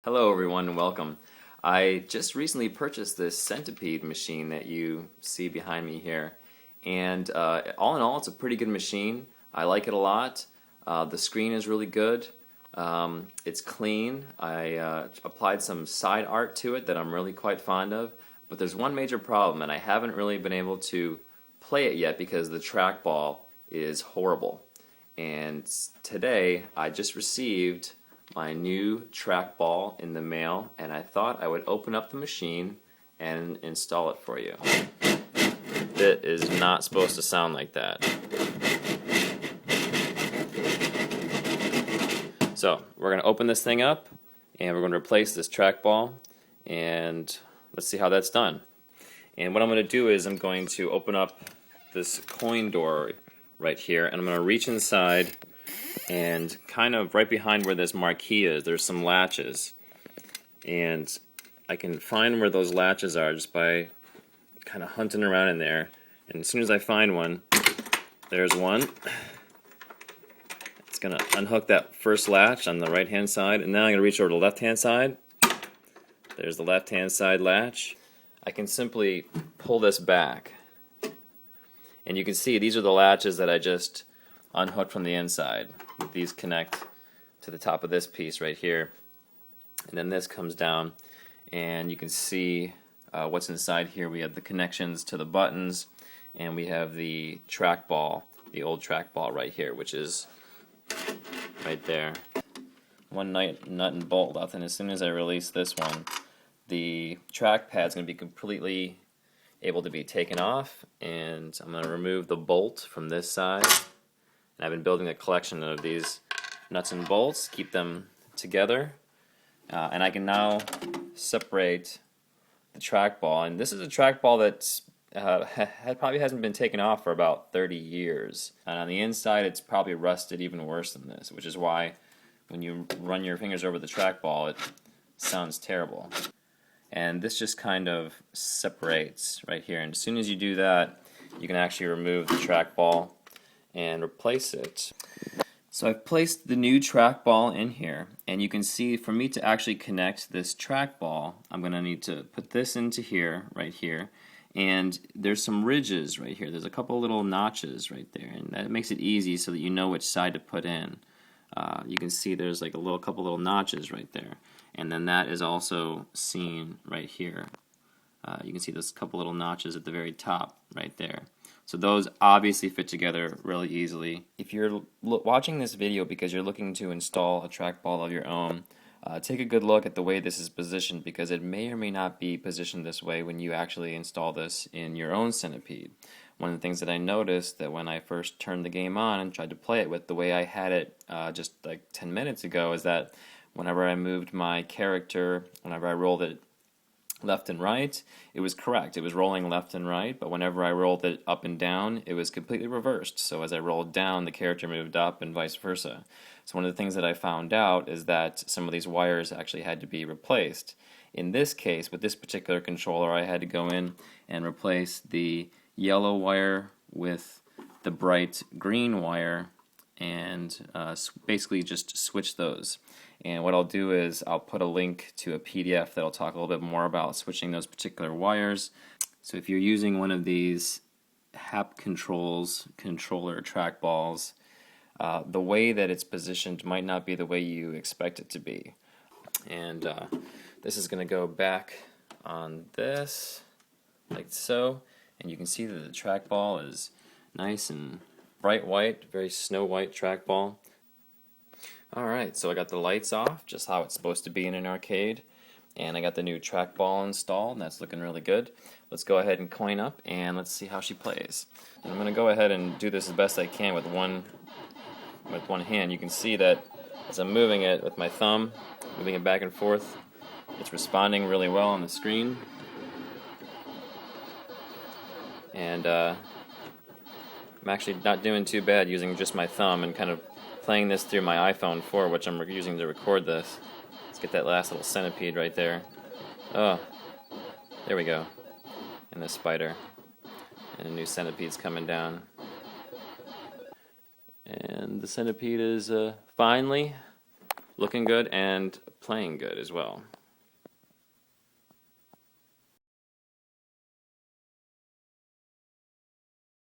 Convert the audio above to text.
Hello everyone and welcome. I just recently purchased this Centipede machine that you see behind me here, and all in all it's a pretty good machine. I like it a lot. The screen is really good. It's clean. I applied some side art to it that I'm really quite fond of, but there's one major problem, and I haven't really been able to play it yet because the trackball is horrible. And today I just received my new trackball in the mail, and I thought I would open up the machine and install it for you. It is not supposed to sound like that. So we're going to open this thing up and we're going to replace this trackball, and let's see how that's done. And what I'm going to do is I'm going to open up this coin door right here, and I'm going to reach inside, and kind of right behind where this marquee is, there's some latches. And I can find where those latches are just by kind of hunting around in there. And as soon as I find one, there's one. It's going to unhook that first latch on the right-hand side, and now I'm going to reach over to the left-hand side. There's the left-hand side latch. I can simply pull this back, and you can see these are the latches that I just unhooked from the inside. These connect to the top of this piece right here, and then this comes down, and you can see what's inside here. We have the connections to the buttons, and we have the trackball, the old trackball right here, which is right there. One nut and bolt left, and as soon as I release this one, the trackpad's going to be completely able to be taken off, and I'm going to remove the bolt from this side. And I've been building a collection of these nuts and bolts, keep them together, and I can now separate the trackball. And this is a trackball that's probably hasn't been taken off for about 30 years. And on the inside, it's probably rusted even worse than this, which is why when you run your fingers over the trackball, it sounds terrible. And this just kind of separates right here. And as soon as you do that, you can actually remove the trackball and replace it. So I've placed the new trackball in here, and you can see for me to actually connect this trackball, I'm going to need to put this into here, right here, and there's some ridges right here. There's a couple little notches right there, and that makes it easy so that you know which side to put in. You can see there's like a couple little notches right there, and then that is also seen right here. You can see those couple little notches at the very top right there. So those obviously fit together really easily. If you're watching this video because you're looking to install a trackball of your own, take a good look at the way this is positioned, because it may or may not be positioned this way when you actually install this in your own Centipede. One of the things that I noticed that when I first turned the game on and tried to play it with the way I had it just like 10 minutes ago is that whenever I moved my character, whenever I rolled it left and right, it was correct. It was rolling left and right, but whenever I rolled it up and down, it was completely reversed. So as I rolled down, the character moved up and vice versa. So one of the things that I found out is that some of these wires actually had to be replaced. In this case, with this particular controller, I had to go in and replace the yellow wire with the bright green wire, and basically just switch those. And what I'll do is I'll put a link to a PDF that'll talk a little bit more about switching those particular wires. So if you're using one of these Happ Controls controller trackballs, the way that it's positioned might not be the way you expect it to be. And this is going to go back on this, like so. And you can see that the trackball is nice and bright white, very snow white trackball. Alright, so I got the lights off, just how it's supposed to be in an arcade, and I got the new trackball installed, and that's looking really good. Let's go ahead and coin up, and let's see how she plays. And I'm going to go ahead and do this as best I can with one hand. You can see that as I'm moving it with my thumb, moving it back and forth, it's responding really well on the screen. And I'm actually not doing too bad using just my thumb and kind of playing this through my iPhone 4, which I'm using to record this. Let's get that last little centipede right there. Oh, there we go. And the spider. And a new centipede's coming down. And the centipede is finally looking good and playing good as well.